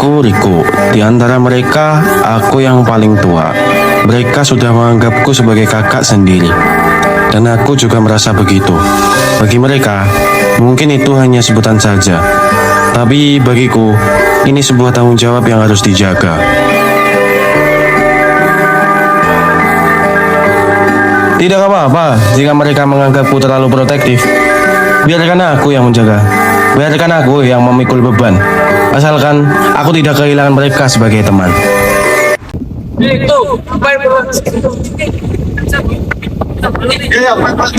Namaku Riko. Di antara mereka, aku yang paling tua. Mereka sudah menganggapku sebagai kakak sendiri. Dan aku juga merasa begitu. Bagi mereka, mungkin itu hanya sebutan saja. Tapi bagiku, ini sebuah tanggung jawab yang harus dijaga. Tidak apa-apa jika mereka menganggapku terlalu protektif. Biarkan aku yang menjaga. Biarkan aku yang memikul beban. Asalkan aku tidak kehilangan mereka sebagai teman. Itu, Ya, Pak.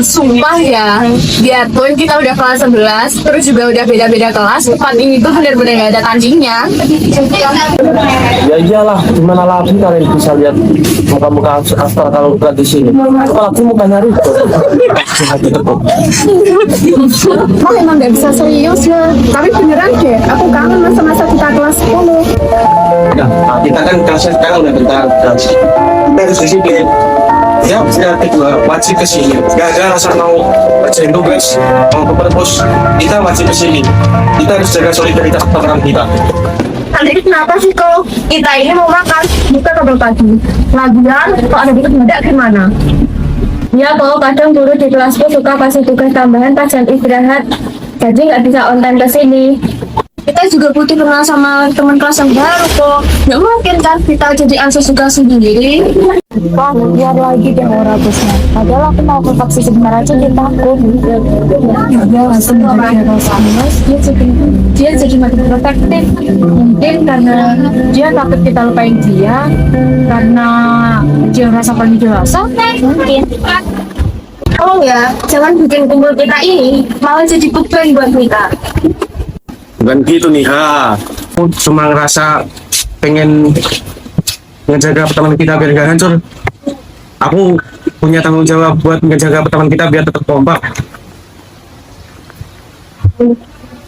Sumpah ya, biarpun kita udah kelas 11, terus juga udah beda-beda kelas, tempat ini tuh benar-benar gak ada tandingnya. ya iyalah, gimana lagi kalian bisa lihat muka-muka Astar kalau bukan di sini. Kalau aku mukanya Riko. Kok emang gak bisa serius ya? Tapi beneran deh, aku kangen masa-masa kita kelas 10. Nah, kita kan kelasnya sekarang udah bentar. Kita harus disiplin. Ya, saya kedua wajib ke sini. Gak ada rasa mau kerjain tugas, mau ke perpus. Kita wajib ke sini. Kita harus jaga solidaritas teman kita. Nanti kenapa sih kalau kita ini mau makan, bukan kabel pagi? Lagian, kalau ada dikit muda gimana? Ya, kalau kadang guru di kelasku suka kasih tugas tambahan pas jam istirahat, jadi nggak bisa on time ke sini. Kita juga butuh kenal sama teman kelas yang baru kok. Nggak mungkin kan kita jadi ansos juga sendiri. Wah, biar lagi deh orang busnya. Padahal aku mau ke vaksin sebentar aja dia takut. Ya, langsung dia jadi makin protektif. Mungkin karena dia takut kita lupain dia, karena dia merasa paling dewasa. Mungkin. Oh ya, jangan bikin kumpul kita ini malah jadi beban buat kita. Bukan gitu nih, aku cuma ngerasa pengen ngejaga pertemanan kita biar gak hancur. Aku punya tanggung jawab buat ngejaga pertemanan kita biar tetap kompak.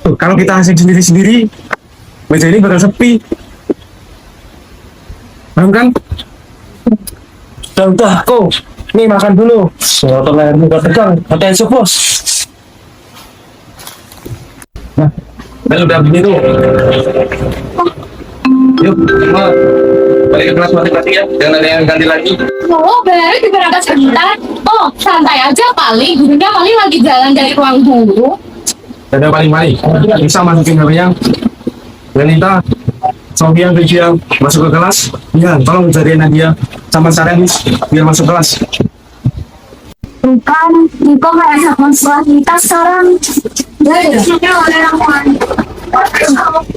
Tuh, kalau kita asik sendiri-sendiri, meja ini bakal sepi. Paham kan? Udah, kok. Nih makan dulu. Soto leher muka tegang, potensi bos. Nah, udah begini tuh. Yuk, semua balik ke kelas matematik ya. Jangan ada yang ganti lagi. Oh, baru juga ada sebentar. Oh, santai aja paling. Gurunya paling lagi jalan dari ruang guru. Ada paling-paling. Bisa masukin HP-nya. Renita, Sofia, yang masuk ke kelas. Ya, tolong jadiin Nadia sama Sarenis biar masuk kelas. Bukan, Niko kayak sama sekolah kita sekarang.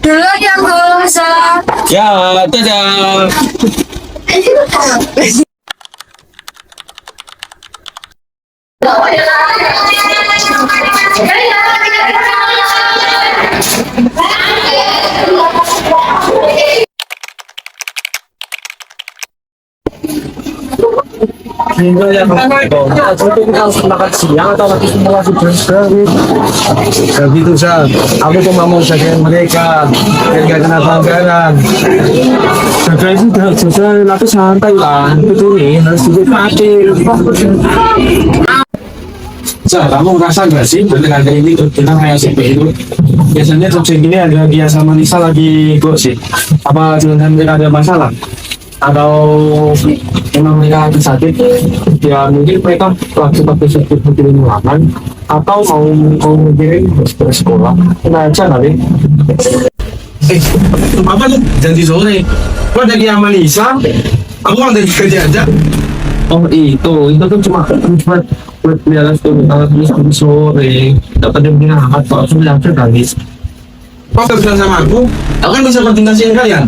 Dulu yang gue salah. Ya, dadah. Hingga ya, jadi kita harus makan siang atau lagi simulasi bergerak. Gak gitu, Sal. Aku cuma mau jagain mereka biar gak kena pelanggaran. Jaga itu udah jaga, tapi santai lah. Itu nih harus dinikmatin. Sal, kamu ngerasa gak sih dengan ini kita kayak SMP itu? Biasanya jam segini ada dia sama Nisa lagi gosip. Apa jangan mereka ada masalah? Atau memang mereka lagi sakit? Ya mungkin mereka lagi pakai sakit mikirin ulangan atau mau mikirin ke sekolah. Nah aja kali. Apa tuh? Janji sore. Kok ada dia sama Nisa? Aku kan dari kerja aja. Oh itu tuh cuma buat biar alat tulis sampai sore. Dapat dia punya amat kalau sudah nangis. Kok gak bilang sama aku kan bisa presentasiin kalian.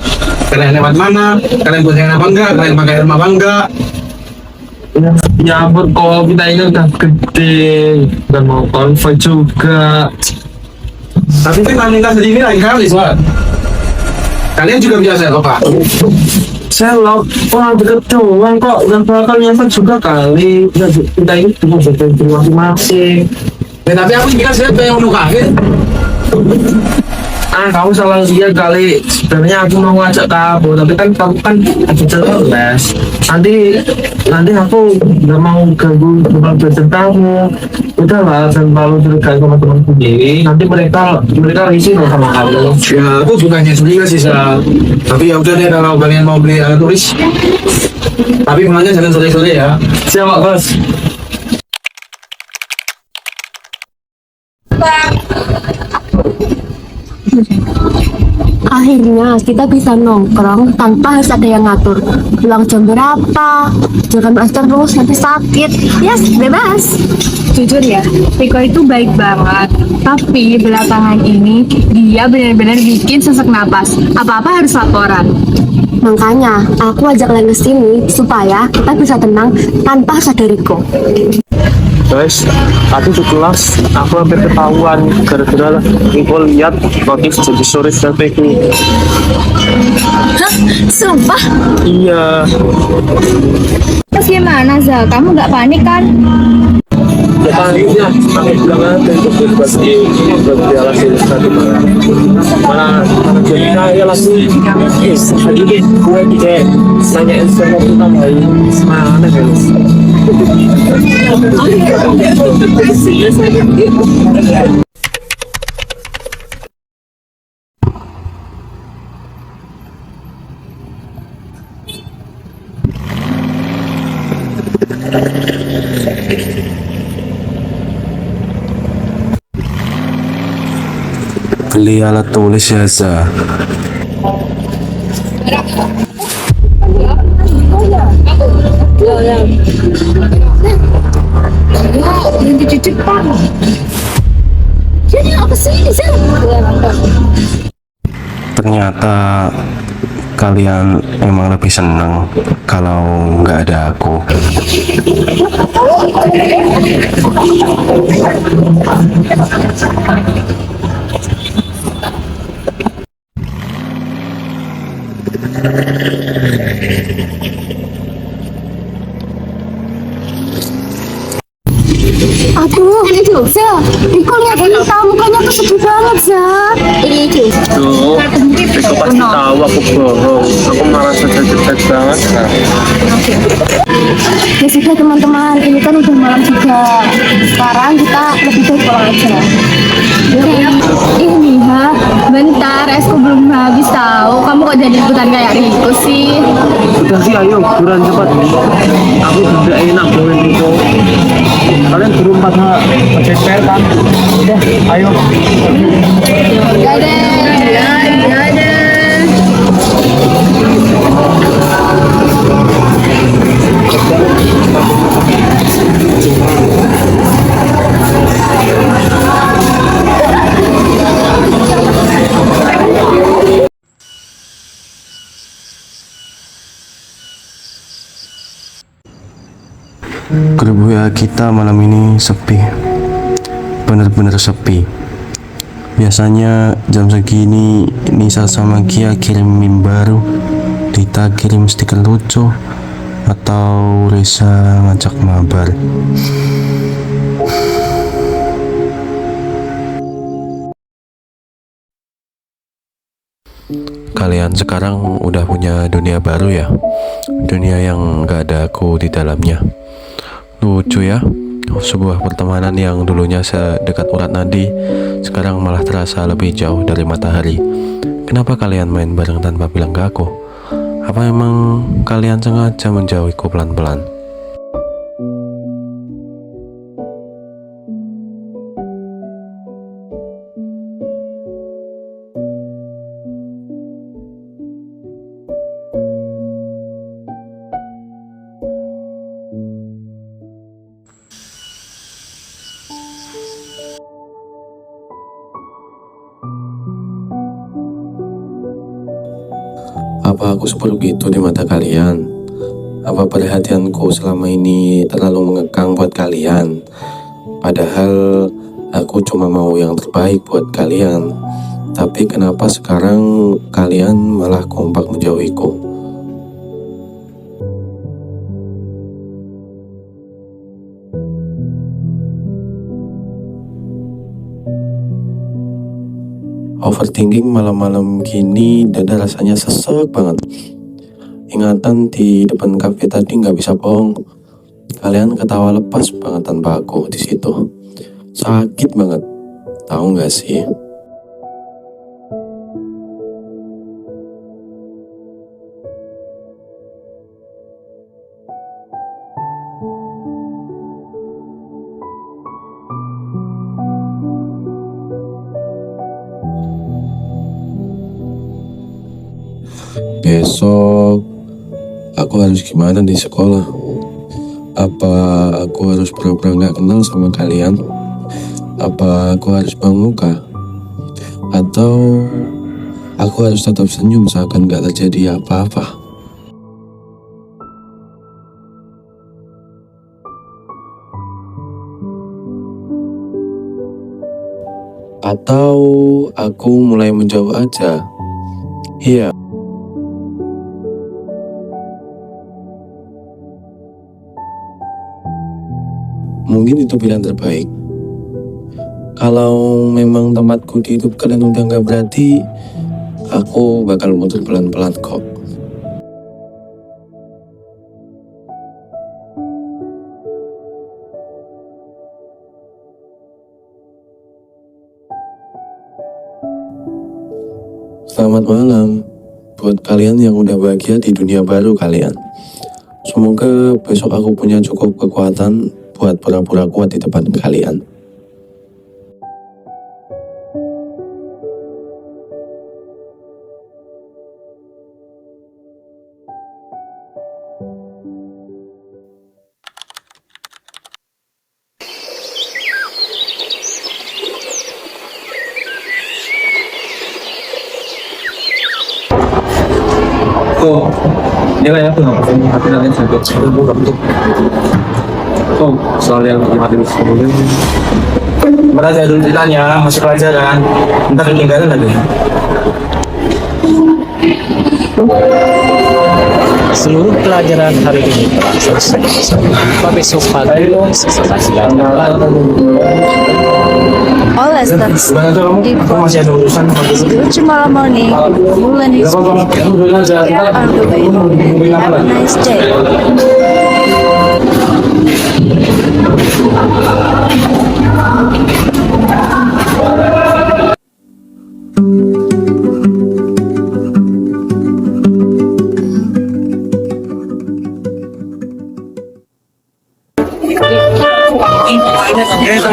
Kalian lewat mana, kalian buat apa enggak, kalian pakai helm apa enggak. Ya ampun, kalau kita ini udah gede dan mau konvoy juga. Tapi kan Anita sendiri lain kali, Soal. Kalian juga biasa kok Pak? Saya orang deket doang kok, dan bakal nyasar juga kali. Kita ini cuma berpikir masing-masing. Ya, tapi aku juga siapa yang mau kaget? Kamu salah lihat kali. Sebenarnya aku mau ngajak kamu, tapi kan kamu kan lagi les. Nanti aku nggak mau ganggu teman belajar kamu. Udahlah, dan malu curiga sama temanku sendiri. Nanti mereka risih loh sama kamu. Ya, aku bukannya sendiri sih, Sal. Tapi ya udah deh kalau kalian mau beli alat tulis. Tapi pulangnya jangan sore-sore ya. Siapa bos? Akhirnya kita bisa nongkrong tanpa harus ada yang ngatur. Pulang jam berapa? Jangan bahas terus, nanti sakit. Yes, bebas. Jujur ya, Riko itu baik banget. Tapi belakangan ini dia benar-benar bikin sesak napas. Apa-apa harus laporan. Makanya aku ajak kalian ke sini supaya kita bisa tenang tanpa harus ada Riko. Guys, tadi di kelas aku hampir ketahuan gara-gara Riko lihat notif jadi sore strategi. Hah? Sumpah? Iya. Terus gimana, Za? Kamu nggak panik kan? Ya paniknya, aku bilang aja itu buat alas ilustrasi mana jadi saya lagi tadi gue kayak nanyain sama kita mau mana guys. Beli alat tulis ya, Za. Berhenti di depan. Jadi apa sih ini, Zah? Ternyata kalian emang lebih seneng kalau nggak ada aku. Aduh, ini tuh, Zah. Riko lihat ini tahu mukanya tuh sedih banget, Zah. Ini tuh. Tuh, Riko pasti tahu aku bohong. Aku merasa cetek banget kan. Ya sudah teman-teman, ini kan udah malam juga. Sekarang kita lebih baik pulang aja. Ini bentar, esku belum habis tahu. Kamu kok jadi ikutan kayak Riko sih? Udah sih, ayo buruan cepat. Aku udah enak bawain Riko. Kalian berempat pakai spare kan? Udah, ayo. Ya deh, ya deh. Grup WA kita malam ini sepi, bener-bener sepi. Biasanya jam segini Nisa sama Kia kirim meme baru, Dita kirim stiker lucu, atau Risa ngajak mabar. Kalian sekarang udah punya dunia baru ya, dunia yang gak ada aku di dalamnya. Lucu ya, sebuah pertemanan yang dulunya sedekat urat nadi sekarang malah terasa lebih jauh dari matahari. Kenapa kalian main bareng tanpa bilang ke aku? Apa emang kalian sengaja menjauhiku pelan-pelan? Apa aku seperti itu di mata kalian? Apa perhatianku selama ini terlalu mengekang buat kalian? Padahal aku cuma mau yang terbaik buat kalian. Tapi kenapa sekarang kalian malah kompak menjauhiku? Overthinking malam-malam gini, dada rasanya sesek banget. Ingatan di depan kafe tadi nggak bisa bohong. Kalian ketawa lepas banget tanpa aku di situ. Sakit banget, tahu nggak sih? Besok aku harus gimana di sekolah? Apa aku harus pura-pura nggak kenal sama kalian? Apa aku harus muka? Atau aku harus tetap senyum seakan nggak terjadi apa-apa? Atau aku mulai menjauh aja? Iya. Mungkin itu pilihan terbaik. Kalau memang tempatku di hidup kalian udah gak berarti, aku bakal mundur pelan-pelan kok. Selamat malam buat kalian yang udah bahagia di dunia baru kalian. Semoga besok aku punya cukup kekuatan buat pura-pura kuat di depan kalian. Kok dia kayak aku nggak pernah hati nanti sakit itu bukan tuh kok soal yang mati sebelumnya berarti dulu ditanya masih pelajaran ntar ketinggalan lagi. Seluruh pelajaran hari ini telah selesai. Sampai besok pagi selesai. All lessons Aku masih ada urusan due tomorrow morning. Mulan is on the way. Have a nice day.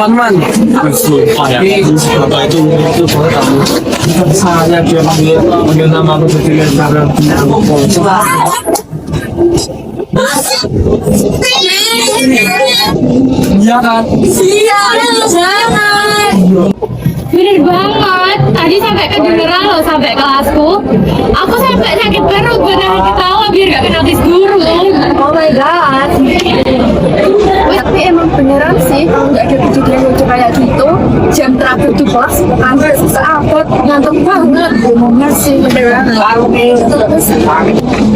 teman-teman apa itu saya dia panggil nama aku kecilnya sekarang iya kan Bener banget, tadi sampai kedengeran loh sampai kelasku. Aku sampai sakit perut beneran ketawa biar gak kena tis guru. Oh my god. Tapi emang beneran sih kalau nggak ada kejadian lucu kayak gitu, jam terakhir di kelas sampai seapot ngantuk banget. Bener sih beneran.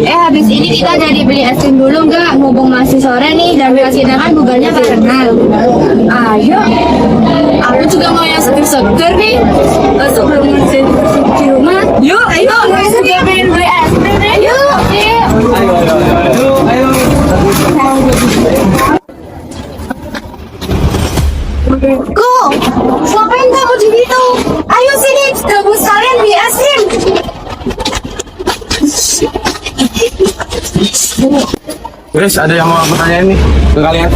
Habis ini kita jadi beli es krim dulu nggak? Mumpung masih sore nih dan kita kan bugarnya kenal. Ayo, Aku juga mau yang seger-seger nih. sebelum ngerjain di rumah. Yuk, ayo kita pengen beli es krim deh. Yuk. Go, ngapain kamu di situ? Ayo sini, gabung sekalian beli es krim. guys ada yang mau aku tanyain nih ke kalian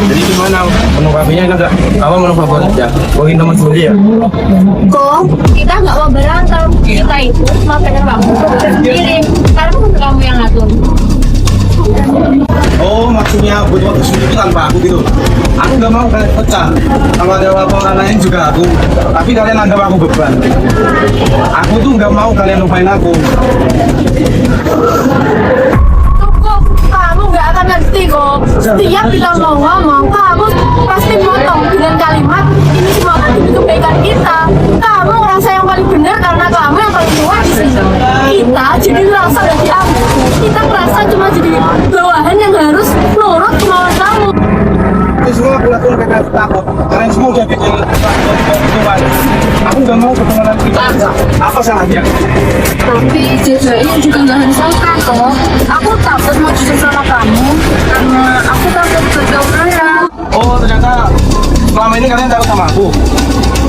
jadi gimana menu kafenya enak gak? Apa menu favoritnya? Buatin teman sendiri ya? Kok kita nggak mau berantem, kita itu mau pengen waktu sendiri. Karena bukan kamu yang ngatur. Oh maksudnya buat waktu sendiri tanpa aku gitu. Aku gak mau kalian pecah. Kalau ada orang lain juga aku. Tapi kalian anggap aku beban. Aku tuh gak mau kalian lupain aku. Tunggu, kamu nggak akan ngerti kok. Setiap kita mau ngomong, kamu pasti potong dengan kalimat ini kamu ngerasa yang paling benar karena kamu yang paling tua di sini. Kita jadi ngerasa gak diambil. Kita ngerasa cuma jadi bawahan yang harus nurut kemauan kamu. Itu semua aku lakukan karena aku takut. Kalian semua udah bikin perhitungan. Aku nggak mau pertemanan kita. Apa salahnya? Tapi JJI juga nggak harus salah kok. Aku takut mau jujur sama kamu karena aku takut gagal Raya. Oh, ternyata selama ini kalian takut sama aku.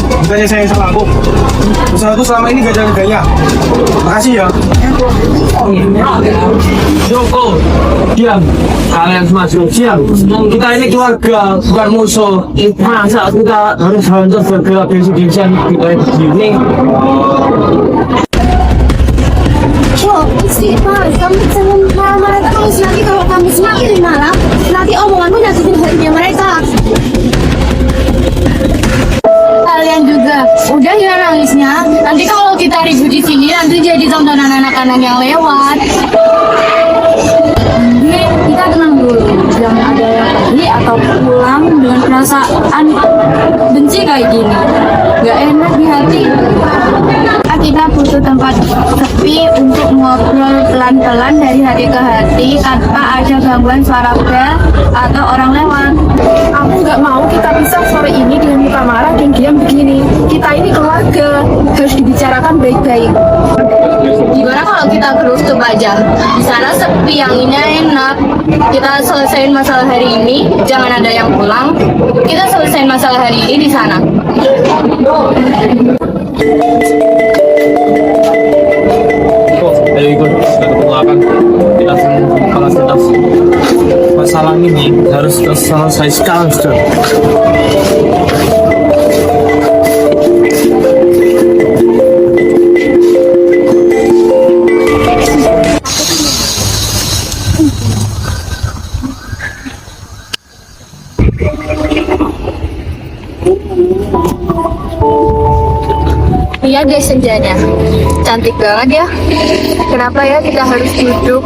Bukannya saya yang salah aku. Usaha itu selama ini gak ada harganya. Makasih ya. Joko, diam. Kalian semua suruh diam. Kita ini keluarga, bukan musuh. Masa kita harus hancur bergerak gengsi-gengsian kita begini? Istighfar, kamu jangan marah-marah terus. Nanti kalau kamu semakin marah, nanti omonganmu nyakitin hatinya mereka. Kalian juga udah ya nangisnya. Nanti kalau kita ribut di sini, nanti jadi tontonan anak-anak yang lewat. Jadi kita tenang dulu, jangan ada yang pergi atau pulang dengan perasaan benci kayak gini. Gak enak di hati. Kita butuh tempat sepi untuk ngobrol pelan-pelan dari hati ke hati tanpa ada gangguan suara bel atau orang lewat. Aku nggak mau kita pisah sore ini dengan muka marah dan diam begini. Kita ini keluarga, harus dibicarakan baik-baik. Gimana kalau kita gerusuk aja? Di sana sepi, yang ini enak. Kita selesaiin masalah hari ini, jangan ada yang pulang. Kita selesaiin masalah hari ini di sana. Ayo ikut kita ketulakan. Kita kelas atas. Masalah ini harus selesai sekarang sudah. Iya guys, senjanya cantik banget ya. Kenapa ya kita harus duduk,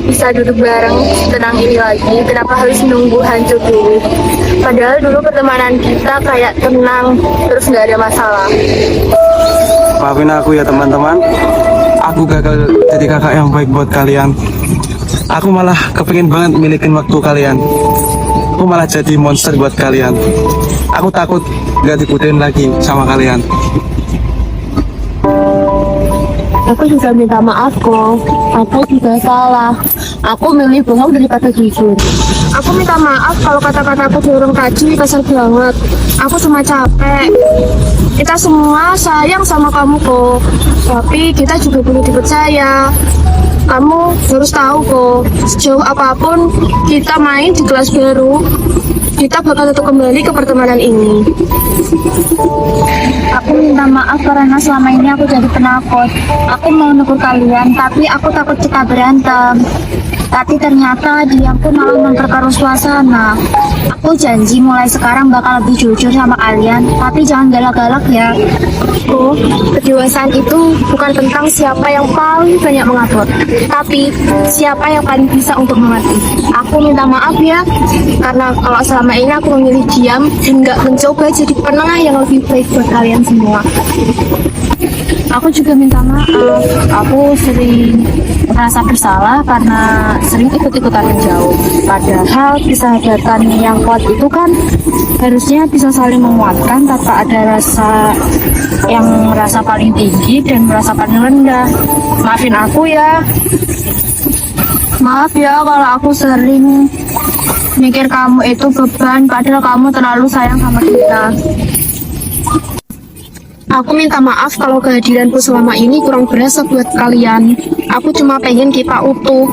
bisa duduk bareng tenang ini lagi? Kenapa harus nunggu hancur dulu? Padahal dulu pertemanan kita kayak tenang, terus nggak ada masalah. Maafin aku ya teman-teman. Aku gagal jadi kakak yang baik buat kalian. Aku malah kepengin banget milikin waktu kalian. Aku malah jadi monster buat kalian. Aku takut gak dibudain lagi sama kalian. Aku juga minta maaf kok. Aku juga salah. Aku milih bohong daripada jujur. Aku minta maaf kalau kata-kataku dorong tadi kasar banget. Aku cuma capek. Kita semua sayang sama kamu kok. Tapi kita juga perlu dipercaya. Kamu harus tahu kok, sejauh apapun kita main di kelas baru, kita bakal tetap kembali ke pertemanan ini. Aku minta maaf karena selama ini aku jadi penakut. Aku mau negur kalian, tapi aku takut kita berantem. Tapi ternyata dia pun malah memperkeruh suasana. Aku janji mulai sekarang bakal lebih jujur sama kalian, tapi jangan galak-galak ya. Oh, kedewasaan itu bukan tentang siapa yang paling banyak mengatur, tapi siapa yang paling bisa untuk mengerti. Aku minta maaf ya, karena kalau selama ini aku memilih diam dan nggak mencoba jadi penengah yang lebih baik buat kalian semua. Aku juga minta maaf, aku sering merasa bersalah karena sering ikut-ikutan menjauh. Padahal persahabatan yang kuat itu kan harusnya bisa saling menguatkan tanpa ada rasa yang merasa paling tinggi dan merasa paling rendah. Maafin aku ya. Maaf ya kalau aku sering mikir kamu itu beban, padahal kamu terlalu sayang sama kita. Aku minta maaf kalau kehadiranku selama ini kurang berasa buat kalian. Aku cuma pengen kita utuh.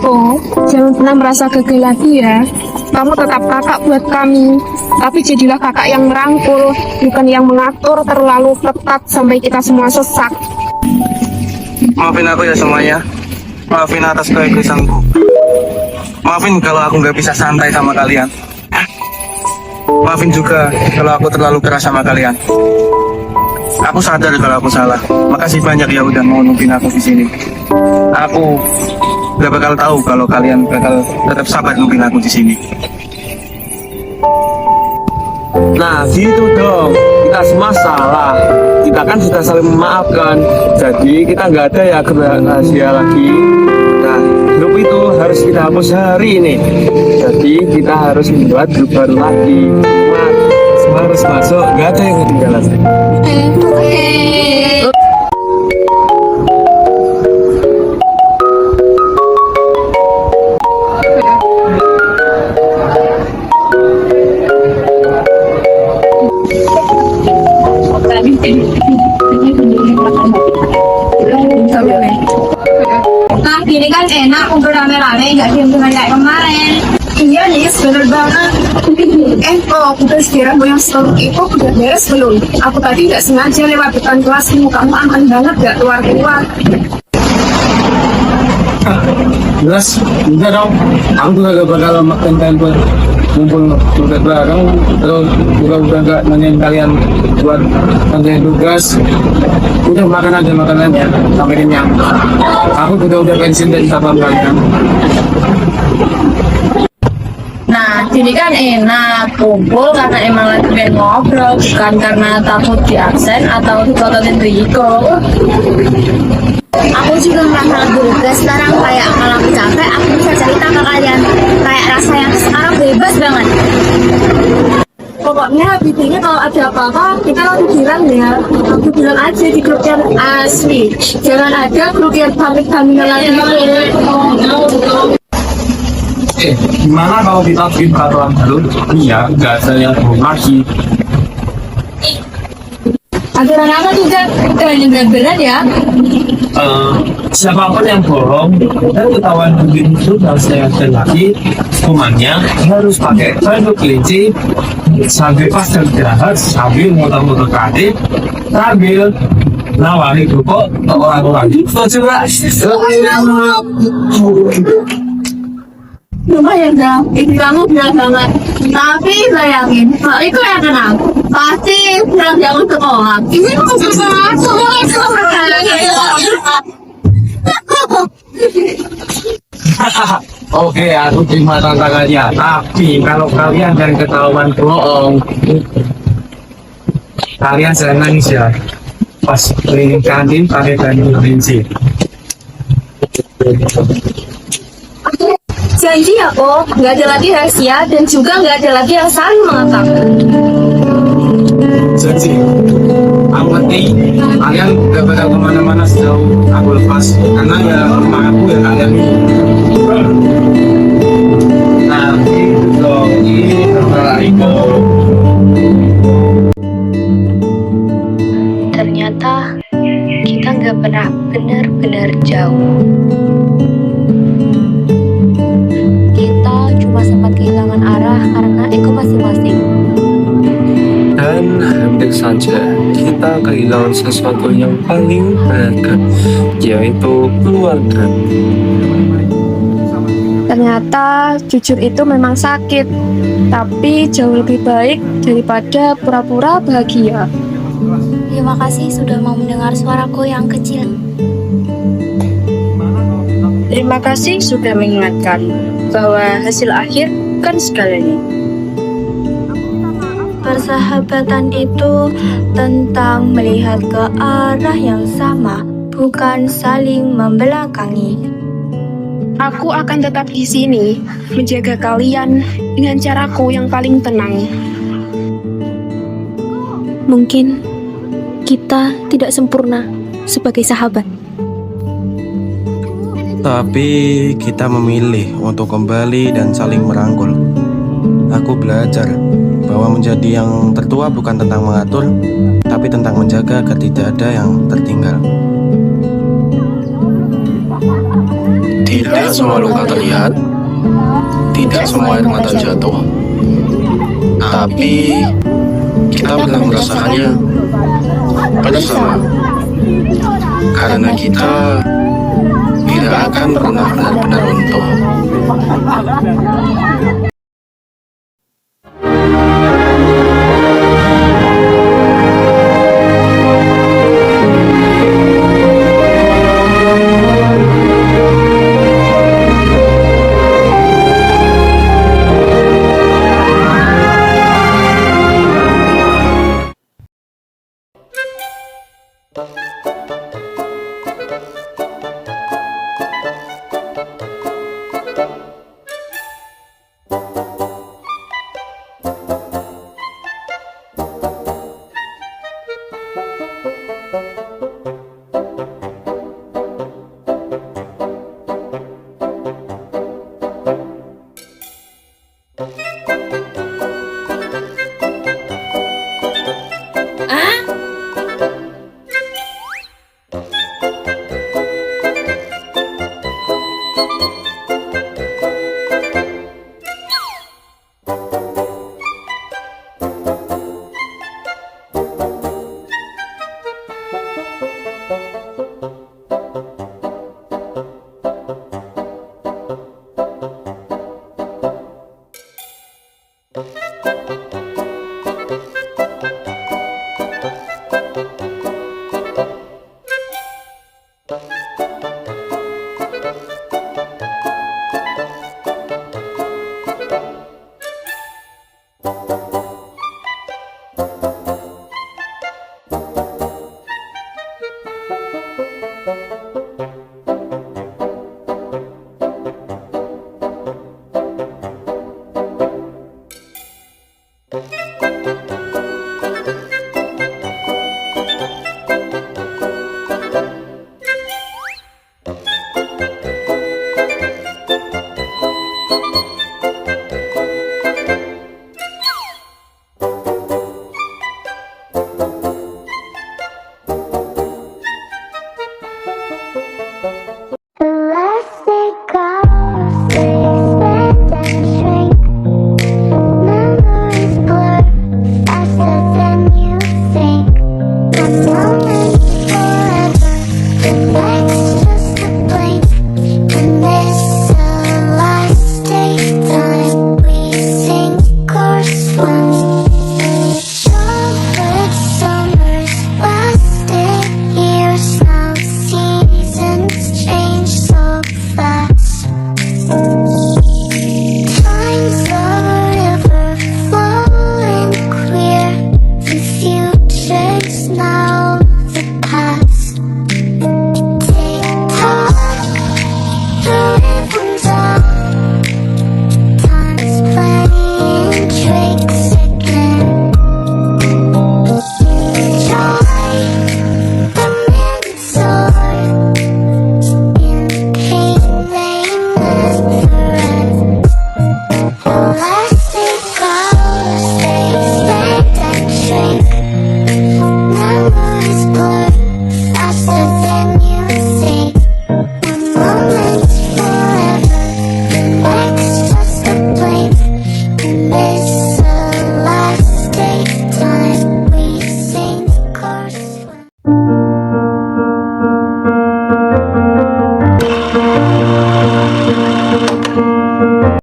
Oh, jangan pernah merasa gagal lagi ya. Kamu tetap kakak buat kami, tapi jadilah kakak yang merangkul, bukan yang mengatur terlalu ketat sampai kita semua sesak. Maafin aku ya semuanya. Maafin atas keegoisanku. Maafin kalau aku nggak bisa santai sama kalian. Maafin juga kalau aku terlalu keras sama kalian. Aku sadar kalau aku salah. Makasih banyak ya udah mau nungguin aku di sini. Aku gak bakal tahu kalau kalian bakal tetap sabar nungguin aku di sini. Nah, gitu dong. Kita kita semua salah. Kita kan sudah saling memaafkan. Jadi kita nggak ada ya rahasia lagi. Nah, grup itu harus kita hapus hari ini. Jadi kita harus membuat grup baru lagi. Semua harus masuk, nggak ada yang ketinggalan. Nah, gini kan enak kumpul rame-rame, nggak diem-diem kayak kemarin. Iya nih, bener banget. Kalau aku udah sekira yang selalu itu udah beres belum? Aku tadi nggak sengaja lewat depan kelasmu, kamu aman banget gak keluar-keluar. Jelas, enggak dong. Aku juga gak bakal makan tempe ngumpul tugas bareng, terus juga udah gak nanyain kalian buat nanyain tugas. Udah makan aja sampai kenyang. Aku juga udah pensiun dari satpam kalian. Nah, jadi kan enak kumpul karena emang lagi pengen ngobrol, bukan karena takut di absen atau dikototin Riko. Aku juga merasa lega sekarang, kayak kalau aku capek aku bisa cerita ke kalian, kayak rasa yang sekarang bebas banget. Pokoknya intinya kalau ada apa-apa kita langsung bilang ya. Aku bilang aja di grup yang asli. Jangan ada grup yang pamit-pamitan lagi. Gimana kalau kita bikin peraturan baru? Iya, nggak ada yang bohong lagi. Aturan apa tuh kan? Kalian yang berat-berat ya. Siapapun yang bohong dan ketahuan bikin itu dan saya lagi hukumannya harus pakai baju kelinci sambil pastel jahat, sambil muter-muter kaki, sambil nawari rokok ke orang-orang itu juga. Lumayan dong, itu kamu bilang banget. Tapi bayangin, kalau itu yang kenal, pasti bilang jangan sekolah. Ini masih Oke, aku terima tantangannya. Tapi kalau kalian dan ketahuan bohong, kalian jangan nangis ya. Pas keliling kantin pakai baju kelinci. janji ya kok, nggak ada lagi rahasia dan juga nggak ada lagi yang saling mengatakan. Janji. Aku ngerti kalian gak bakal kemana-mana sejauh aku lepas, karena ya rumah aku ya kalian ini. Nanti dong ini terlalu Iko. Ternyata kita nggak pernah benar-benar jauh. Kita cuma sempat kehilangan arah karena ego masing-masing. Dan hampir saja kita kehilangan sesuatu yang paling berharga, yaitu keluarga. Ternyata jujur itu memang sakit, tapi jauh lebih baik daripada pura-pura bahagia. Terima kasih sudah mau mendengar suaraku yang kecil. Terima kasih sudah mengingatkan bahwa hasil akhir kan segalanya. Persahabatan itu tentang melihat ke arah yang sama, bukan saling membelakangi. Aku akan tetap di sini, menjaga kalian dengan caraku yang paling tenang. Mungkin kita tidak sempurna sebagai sahabat, Tapi kita memilih untuk kembali dan saling merangkul. Aku belajar bahwa menjadi yang tertua bukan tentang mengatur, tapi tentang menjaga agar tidak ada yang tertinggal. Tidak semua luka terlihat, tidak semua air mata jatuh, tapi kita pernah merasakannya bersama. Karena kita tidak akan pernah benar-benar runtuh.